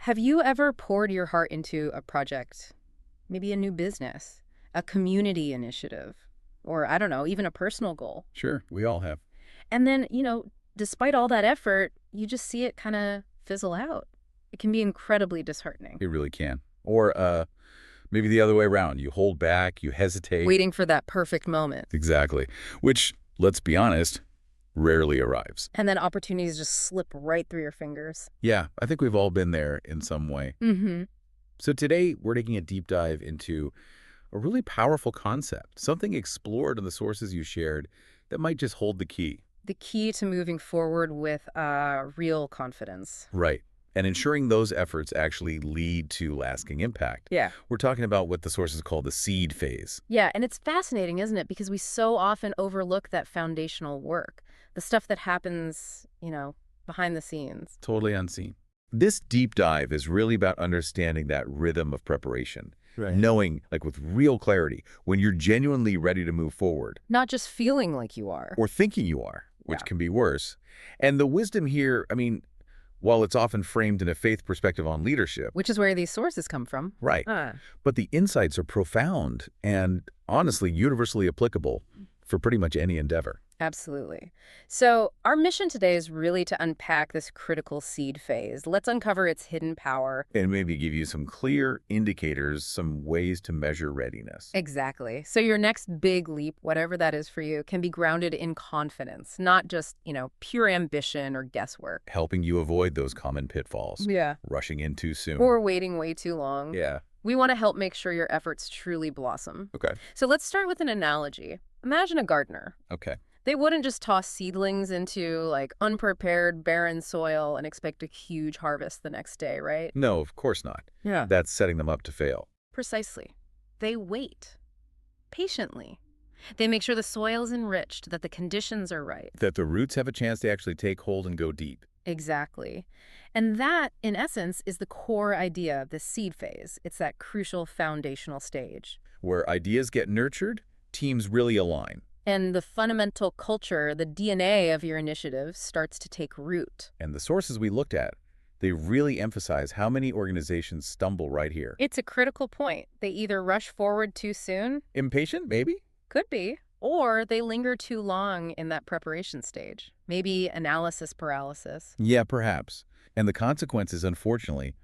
Have you ever poured your heart into a project, maybe a new business, a community initiative, or I don't know, even a personal goal? Sure, we all have. And then, despite all that effort, you just see it kind of fizzle out. It can be incredibly disheartening. It really can. Or maybe the other way around. You hold back, you hesitate. Waiting for that perfect moment. Exactly. Which, let's be honest, rarely arrives. And then opportunities just slip right through your fingers. Yeah, I think we've all been there in some way. Mm-hmm. So today, we're taking a deep dive into a really powerful concept, something explored in the sources you shared that might just hold the key. The key to moving forward with real confidence. Right. And ensuring those efforts actually lead to lasting impact. Yeah. We're talking about what the sources call the seed phase. Yeah, and it's fascinating, isn't it? Because we so often overlook that foundational work, the stuff that happens, behind the scenes. Totally unseen. This deep dive is really about understanding that rhythm of preparation. Right. Knowing, like with real clarity, when you're genuinely ready to move forward. Not just feeling like you are. Or thinking you are, which Yeah. can be worse. And the wisdom here, while it's often framed in a faith perspective on leadership. Which is where these sources come from. Right. But the insights are profound and honestly universally applicable for pretty much any endeavor. Absolutely. So our mission today is really to unpack this critical seed phase. Let's uncover its hidden power. And maybe give you some clear indicators, some ways to measure readiness. Exactly. So your next big leap, whatever that is for you, can be grounded in confidence, not just, pure ambition or guesswork. Helping you avoid those common pitfalls. Yeah. Rushing in too soon. Or waiting way too long. Yeah. We want to help make sure your efforts truly blossom. Okay. So let's start with an analogy. Imagine a gardener. Okay. They wouldn't just toss seedlings into, unprepared, barren soil and expect a huge harvest the next day, right? No, of course not. Yeah. That's setting them up to fail. Precisely. They wait. Patiently. They make sure the soil's enriched, that the conditions are right. That the roots have a chance to actually take hold and go deep. Exactly. And that, in essence, is the core idea of the seed phase. It's that crucial foundational stage. Where ideas get nurtured, teams really align. And the fundamental culture, the DNA of your initiative, starts to take root. And the sources we looked at, they really emphasize how many organizations stumble right here. It's a critical point. They either rush forward too soon, Impatient, maybe? could be, or they linger too long in that preparation stage. Maybe analysis paralysis. Yeah, perhaps. And the consequences, unfortunately,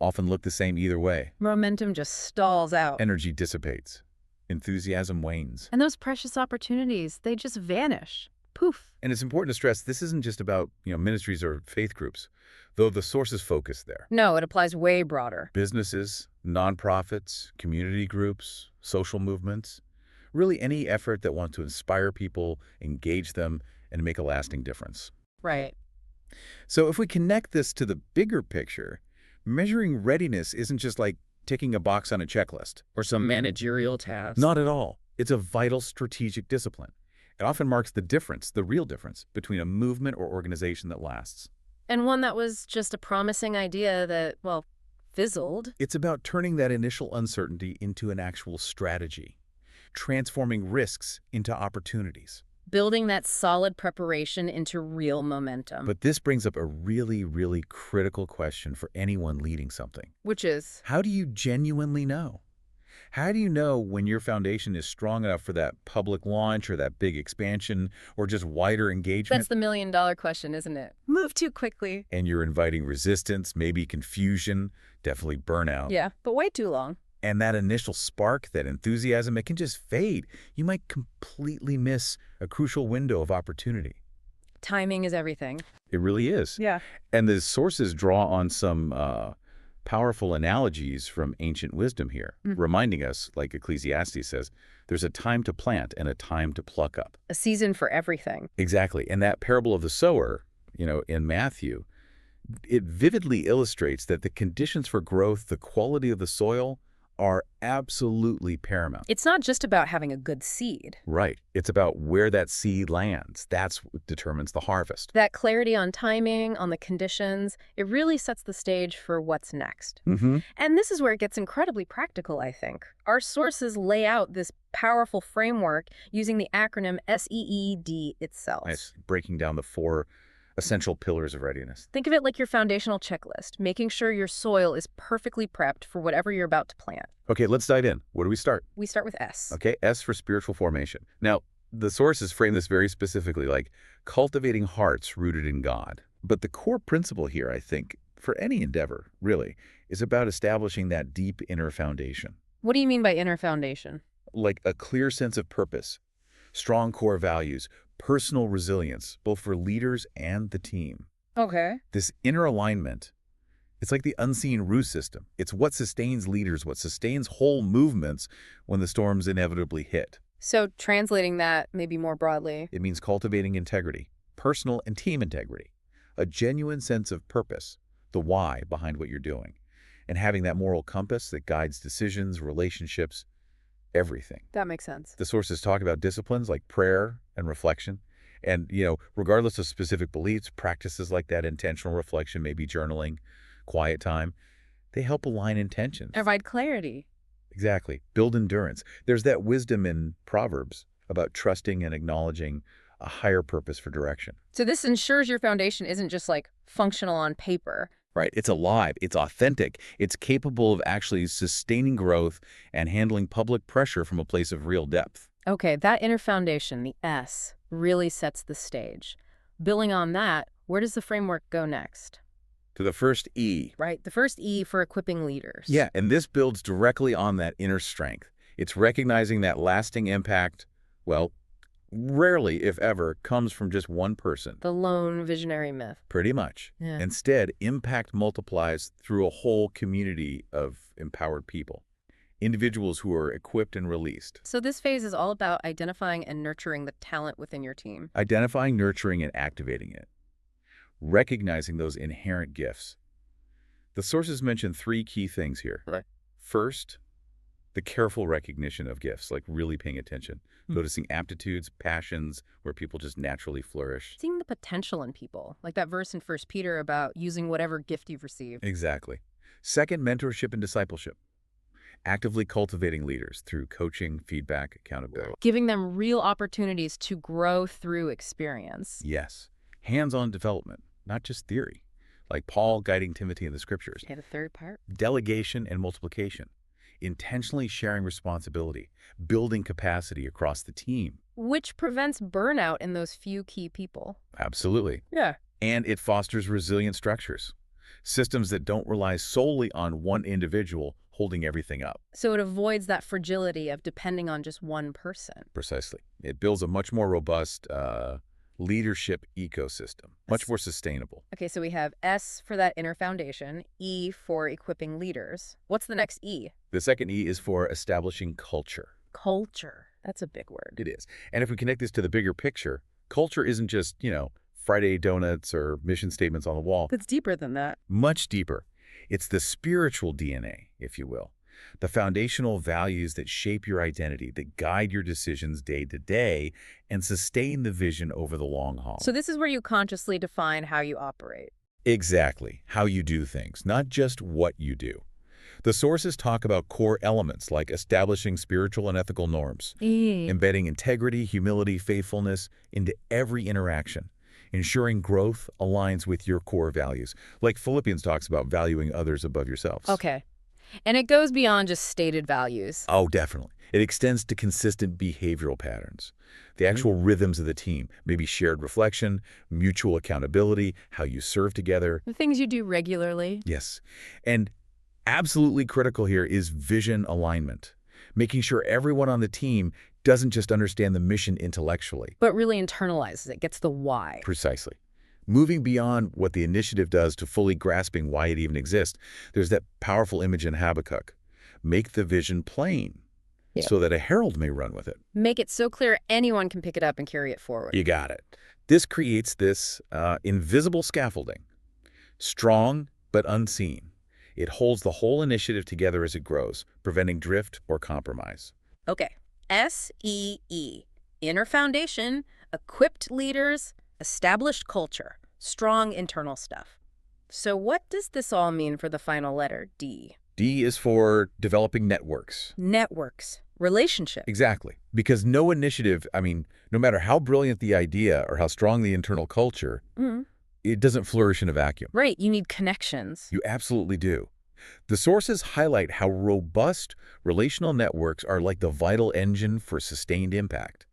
often look the same either way. Momentum just stalls out. Energy dissipates. Enthusiasm wanes. And those precious opportunities, they just vanish. Poof. And it's important to stress this isn't just about, ministries or faith groups, though the sources focus there. No, it applies way broader. Businesses, nonprofits, community groups, social movements, really any effort that wants to inspire people, engage them, and make a lasting difference. Right. So if we connect this to the bigger picture, measuring readiness isn't just like ticking a box on a checklist. Or some managerial task. Not at all. It's a vital strategic discipline. It often marks the difference, the real difference, between a movement or organization that lasts. And one that was just a promising idea that, fizzled. It's about turning that initial uncertainty into an actual strategy, transforming risks into opportunities. Building that solid preparation into real momentum. But this brings up a really, really critical question for anyone leading something. Which is? How do you genuinely know? How do you know when your foundation is strong enough for that public launch or that big expansion or just wider engagement? That's the million-dollar question, isn't it? Move too quickly. And you're inviting resistance, maybe confusion, definitely burnout. Yeah, but wait too long. And that initial spark, that enthusiasm, it can just fade. You might completely miss a crucial window of opportunity. Timing is everything. It really is. Yeah. And the sources draw on some powerful analogies from ancient wisdom here, reminding us, like Ecclesiastes says, there's a time to plant and a time to pluck up. A season for everything. Exactly. And that parable of the sower, in Matthew, it vividly illustrates that the conditions for growth, the quality of the soil, are absolutely paramount. It's not just about having a good seed. Right. It's about where that seed lands. That's what determines the harvest. That clarity on timing, on the conditions, it really sets the stage for what's next. Mm-hmm. And this is where it gets incredibly practical, I think. Our sources lay out this powerful framework using the acronym SEED itself. Nice. Breaking down the four essential pillars of readiness. Think of it like your foundational checklist, making sure your soil is perfectly prepped for whatever you're about to plant. Okay, let's dive in. Where do we start? We start with S. Okay, S for spiritual formation. Now, the sources frame this very specifically, like cultivating hearts rooted in God. But the core principle here, I think, for any endeavor, really, is about establishing that deep inner foundation. What do you mean by inner foundation? Like a clear sense of purpose, strong core values, personal resilience, both for leaders and the team. Okay. This inner alignment, it's like the unseen root system. It's what sustains leaders, what sustains whole movements when the storms inevitably hit. So translating that maybe more broadly. It means cultivating integrity, personal and team integrity, a genuine sense of purpose, the why behind what you're doing, and having that moral compass that guides decisions, relationships, everything. That makes sense. The sources talk about disciplines like prayer and reflection. And, regardless of specific beliefs, practices like that intentional reflection, maybe journaling, quiet time, they help align intentions. Provide clarity. Exactly. Build endurance. There's that wisdom in Proverbs about trusting and acknowledging a higher purpose for direction. So this ensures your foundation isn't just like functional on paper. Right? It's alive. It's authentic. It's capable of actually sustaining growth and handling public pressure from a place of real depth. Okay, that inner foundation, the S, really sets the stage. Building on that, where does the framework go next? To the first E. Right, the first E for equipping leaders. Yeah, and this builds directly on that inner strength. It's recognizing that lasting impact, well, rarely, if ever, comes from just one person. The lone visionary myth. Pretty much. Yeah. Instead, impact multiplies through a whole community of empowered people. Individuals who are equipped and released. So this phase is all about identifying and nurturing the talent within your team. Identifying, nurturing, and activating it. Recognizing those inherent gifts. The sources mention three key things here. Right. First, the careful recognition of gifts, like really paying attention, noticing aptitudes, passions, where people just naturally flourish. Seeing the potential in people, like that verse in 1 Peter about using whatever gift you've received. Exactly. Second, mentorship and discipleship. Actively cultivating leaders through coaching, feedback, accountability. Giving them real opportunities to grow through experience. Yes. Hands-on development, not just theory, like Paul guiding Timothy in the scriptures. And a third part? Delegation and multiplication. Intentionally sharing responsibility, building capacity across the team. Which prevents burnout in those few key people. Absolutely. Yeah. And it fosters resilient structures, systems that don't rely solely on one individual holding everything up. So it avoids that fragility of depending on just one person. Precisely. It builds a much more robust leadership ecosystem, much more sustainable. Okay, so we have S for that inner foundation, E for equipping leaders. What's the next E? The second E is for establishing culture. Culture. That's a big word. It is. And if we connect this to the bigger picture, culture isn't just, Friday donuts or mission statements on the wall. It's deeper than that. Much deeper. It's the spiritual DNA, if you will. The foundational values that shape your identity, that guide your decisions day to day, and sustain the vision over the long haul. So this is where you consciously define how you operate. Exactly. How you do things, not just what you do. The sources talk about core elements like establishing spiritual and ethical norms, embedding integrity, humility, faithfulness into every interaction, ensuring growth aligns with your core values, like Philippians talks about valuing others above yourselves. Okay. And it goes beyond just stated values. Oh, definitely. It extends to consistent behavioral patterns, the actual rhythms of the team, maybe shared reflection, mutual accountability, how you serve together. The things you do regularly. Yes. And absolutely critical here is vision alignment, making sure everyone on the team doesn't just understand the mission intellectually. But really internalizes it, gets the why. Precisely. Moving beyond what the initiative does to fully grasping why it even exists, there's that powerful image in Habakkuk. Make the vision plain so that a herald may run with it. Make it so clear anyone can pick it up and carry it forward. You got it. This creates this invisible scaffolding, strong but unseen. It holds the whole initiative together as it grows, preventing drift or compromise. Okay. SEE. Inner foundation, equipped leaders, established culture, strong internal stuff. So what does this all mean for the final letter, D? D is for developing networks. Networks. Relationship. Exactly. Because no initiative, no matter how brilliant the idea or how strong the internal culture, It doesn't flourish in a vacuum. Right, you need connections. You absolutely do. The sources highlight how robust relational networks are like the vital engine for sustained impact.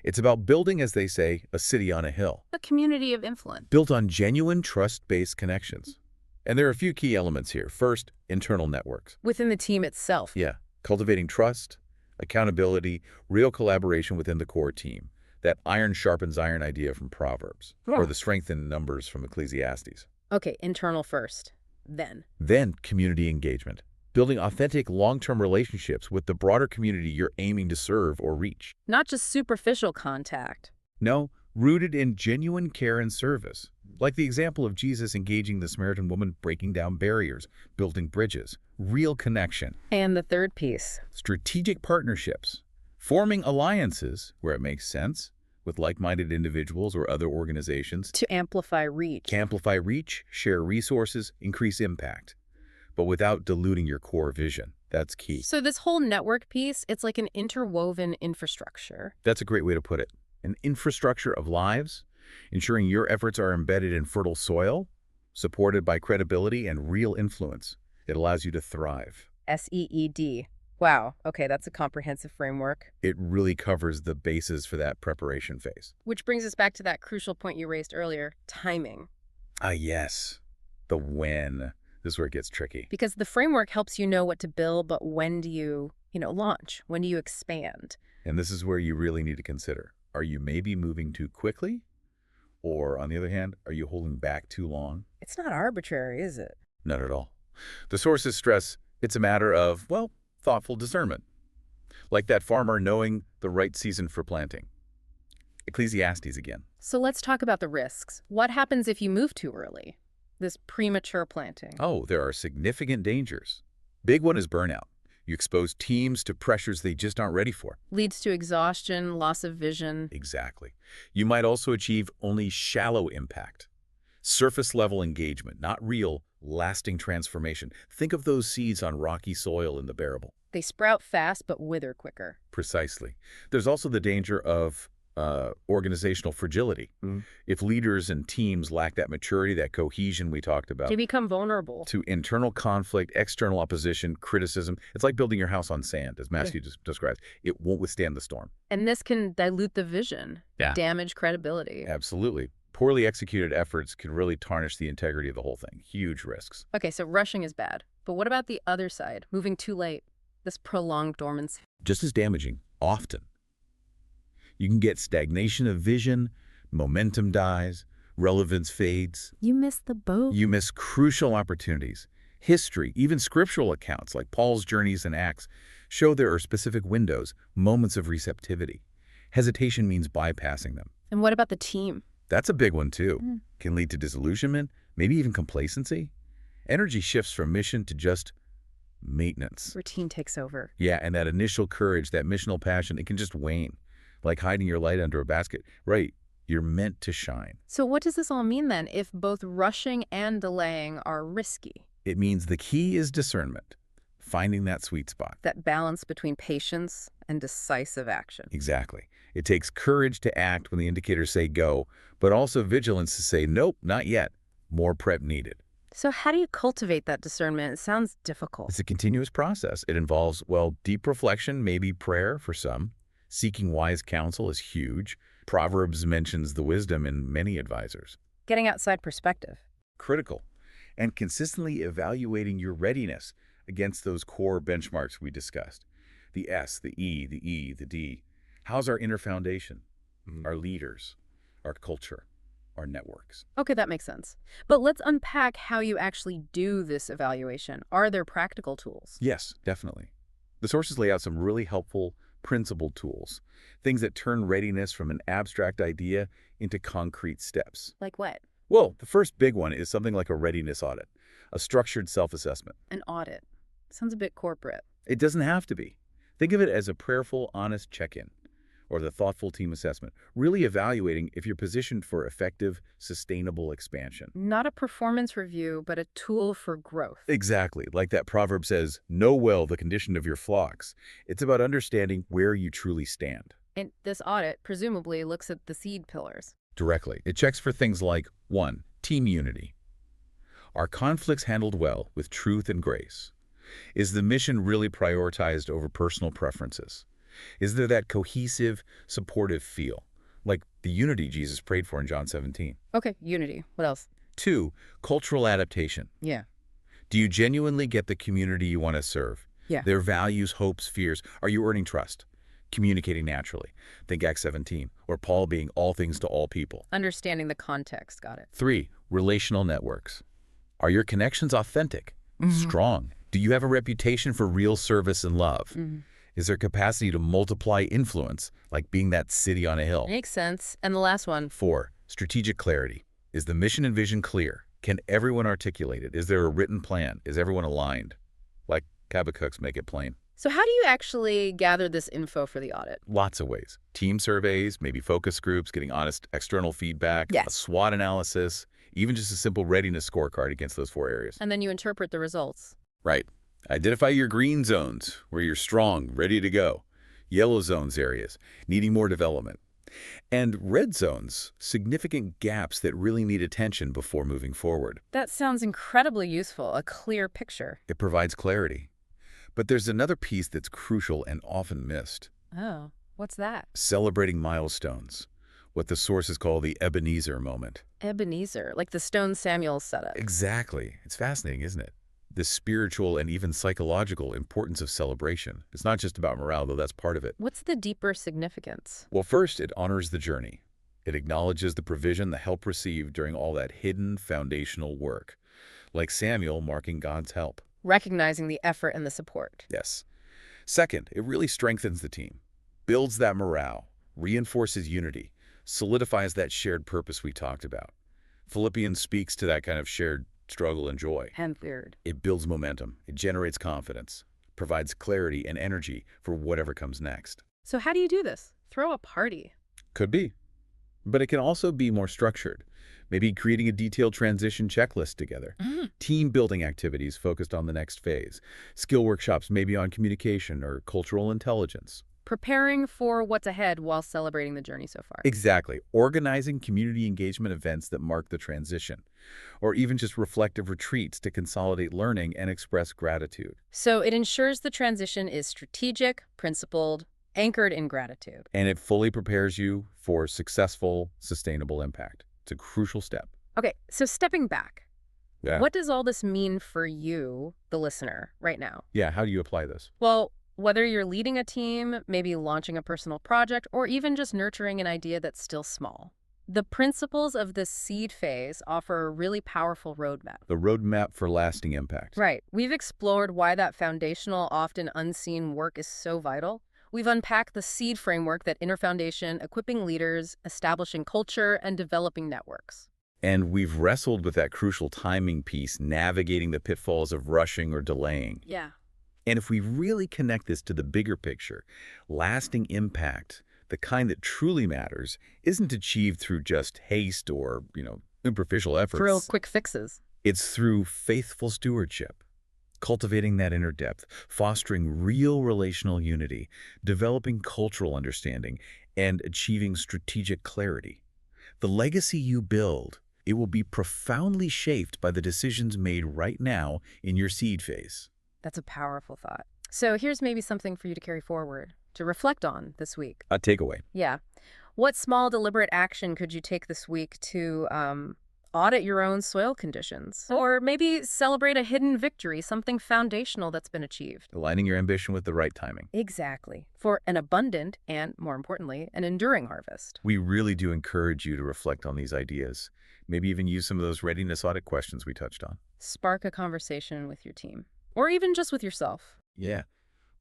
It's about building, as they say, a city on a hill, A community of influence. built on genuine trust-based connections. And there are a few key elements here. First, internal networks. Within the team itself. Yeah, cultivating trust, accountability, real collaboration within the core team. That iron sharpens iron idea from Proverbs, or the strength in numbers from Ecclesiastes. Okay, internal first. Then, community engagement. Building authentic, long-term relationships with the broader community you're aiming to serve or reach. Not just superficial contact. No, rooted in genuine care and service. Like the example of Jesus engaging the Samaritan woman, breaking down barriers, building bridges. Real connection. And the third piece. Strategic partnerships. Forming alliances, where it makes sense, with like-minded individuals or other organizations. To amplify reach. To amplify reach, share resources, increase impact. But without diluting your core vision. That's key. So this whole network piece, it's like an interwoven infrastructure. That's a great way to put it. An infrastructure of lives, ensuring your efforts are embedded in fertile soil, supported by credibility and real influence. It allows you to thrive. SEED. Wow, okay, that's a comprehensive framework. It really covers the bases for that preparation phase. Which brings us back to that crucial point you raised earlier, timing. Yes. The when. This is where it gets tricky. Because the framework helps you know what to build, but when do you, launch? When do you expand? And this is where you really need to consider. Are you maybe moving too quickly? Or, on the other hand, are you holding back too long? It's not arbitrary, is it? Not at all. The sources stress it's a matter of, well, thoughtful discernment. Like that farmer knowing the right season for planting. Ecclesiastes again. So let's talk about the risks. What happens if you move too early? This premature planting. Oh, there are significant dangers. Big one is burnout. You expose teams to pressures they just aren't ready for. Leads to exhaustion, loss of vision. Exactly. You might also achieve only shallow impact. Surface-level engagement, not real, lasting transformation. Think of those seeds on rocky soil in the bearable. They sprout fast but wither quicker. Precisely. There's also the danger of organizational fragility. If leaders and teams lack that maturity, that cohesion we talked about. They become vulnerable. To internal conflict, external opposition, criticism. It's like building your house on sand, as Matthew describes. It won't withstand the storm. And this can dilute the vision, damage credibility. Absolutely. Poorly executed efforts can really tarnish the integrity of the whole thing. Huge risks. Okay, so rushing is bad. But what about the other side? Moving too late. This prolonged dormancy. Just as damaging, often. You can get stagnation of vision, momentum dies, relevance fades. You miss the boat. You miss crucial opportunities. History, even scriptural accounts like Paul's journeys and Acts, show there are specific windows, moments of receptivity. Hesitation means bypassing them. And what about the team? That's a big one too. Can lead to disillusionment, maybe even complacency. Energy shifts from mission to just maintenance. Routine takes over. Yeah, and that initial courage, that missional passion, it can just wane. Like hiding your light under a basket. Right, you're meant to shine. So what does this all mean then, if both rushing and delaying are risky? It means the key is discernment, finding that sweet spot. That balance between patience and decisive action. Exactly. It takes courage to act when the indicators say go, but also vigilance to say, nope, not yet. More prep needed. So how do you cultivate that discernment? It sounds difficult. It's a continuous process. It involves, well, deep reflection, maybe prayer for some. Seeking wise counsel is huge. Proverbs mentions the wisdom in many advisors. Getting outside perspective. Critical. And consistently evaluating your readiness against those core benchmarks we discussed. The S, the E, the D. How's our inner foundation? Our leaders, our culture, our networks. Okay, that makes sense. But let's unpack how you actually do this evaluation. Are there practical tools? Yes, definitely. The sources lay out some really helpful principled tools, things that turn readiness from an abstract idea into concrete steps. Like what? Well, the first big one is something like a readiness audit, a structured self-assessment. An audit. Sounds a bit corporate. It doesn't have to be. Think of it as a prayerful, honest check-in, or the thoughtful team assessment, really evaluating if you're positioned for effective, sustainable expansion. Not a performance review, but a tool for growth. Exactly. Like that proverb says, know well the condition of your flocks. It's about understanding where you truly stand. And this audit presumably looks at the seed pillars. Directly. It checks for things like 1. Team unity. Are conflicts handled well with truth and grace? Is the mission really prioritized over personal preferences? Is there that cohesive, supportive feel, like the unity Jesus prayed for in John 17? Okay, unity. What else? 2, cultural adaptation. Yeah. Do you genuinely get the community you want to serve? Yeah. Their values, hopes, fears. Are you earning trust? Communicating naturally. Think Acts 17, or Paul being all things to all people. Understanding the context. Got it. 3, relational networks. Are your connections authentic? Strong? Do you have a reputation for real service and love? Is there capacity to multiply influence, like being that city on a hill? Makes sense. And the last one. 4, strategic clarity. Is the mission and vision clear? Can everyone articulate it? Is there a written plan? Is everyone aligned? Like Habakkuk's make it plain. So how do you actually gather this info for the audit? Lots of ways. Team surveys, maybe focus groups, getting honest external feedback, a Yes. SWOT analysis, even just a simple readiness scorecard against those 4 areas. And then you interpret the results. Right. Identify your green zones, where you're strong, ready to go. Yellow zones areas, needing more development. And red zones, significant gaps that really need attention before moving forward. That sounds incredibly useful, a clear picture. It provides clarity. But there's another piece that's crucial and often missed. Oh, what's that? Celebrating milestones, what the sources call the Ebenezer moment. Ebenezer, like the Stone Samuel setup. Exactly. It's fascinating, isn't it? The spiritual and even psychological importance of celebration. It's not just about morale, though that's part of it. What's the deeper significance? Well, first, it honors the journey. It acknowledges the provision, the help received during all that hidden foundational work, like Samuel marking God's help. Recognizing the effort and the support. Yes. Second, it really strengthens the team, builds that morale, reinforces unity, solidifies that shared purpose we talked about. Philippians speaks to that kind of shared struggle and joy. And weird. It builds momentum, it generates confidence, provides clarity and energy for whatever comes next. So how do you do this? Throw a party. Could be. But it can also be more structured. Maybe creating a detailed transition checklist together. Team building activities focused on the next phase. Skill workshops maybe on communication or cultural intelligence. Preparing for what's ahead while celebrating the journey so far. Exactly. Organizing community engagement events that mark the transition. Or even just reflective retreats to consolidate learning and express gratitude. So it ensures the transition is strategic, principled, anchored in gratitude. And it fully prepares you for successful, sustainable impact. It's a crucial step. Okay, so stepping back, Yeah. what does all this mean for you, the listener, right now? Yeah, how do you apply this? Well, whether you're leading a team, maybe launching a personal project, or even just nurturing an idea that's still small, the principles of this seed phase offer a really powerful roadmap. The roadmap for lasting impact. Right. We've explored why that foundational, often unseen work is so vital. We've unpacked the seed framework that Interfoundation, equipping leaders, establishing culture, and developing networks. And we've wrestled with that crucial timing piece, navigating the pitfalls of rushing or delaying. Yeah. And if we really connect this to the bigger picture, lasting impact, the kind that truly matters, isn't achieved through just haste or, superficial efforts. Real quick fixes. It's through faithful stewardship, cultivating that inner depth, fostering real relational unity, developing cultural understanding, and achieving strategic clarity. The legacy you build, it will be profoundly shaped by the decisions made right now in your seed phase. That's a powerful thought. So here's maybe something for you to carry forward, to reflect on this week. A takeaway. Yeah. What small, deliberate action could you take this week to audit your own soil conditions? Or maybe celebrate a hidden victory, something foundational that's been achieved. Aligning your ambition with the right timing. Exactly. For an abundant and, more importantly, an enduring harvest. We really do encourage you to reflect on these ideas. Maybe even use some of those readiness audit questions we touched on. Spark a conversation with your team. Or even just with yourself. Yeah,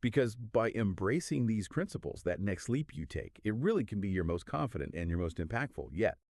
because by embracing these principles, that next leap you take, it really can be your most confident and your most impactful yet.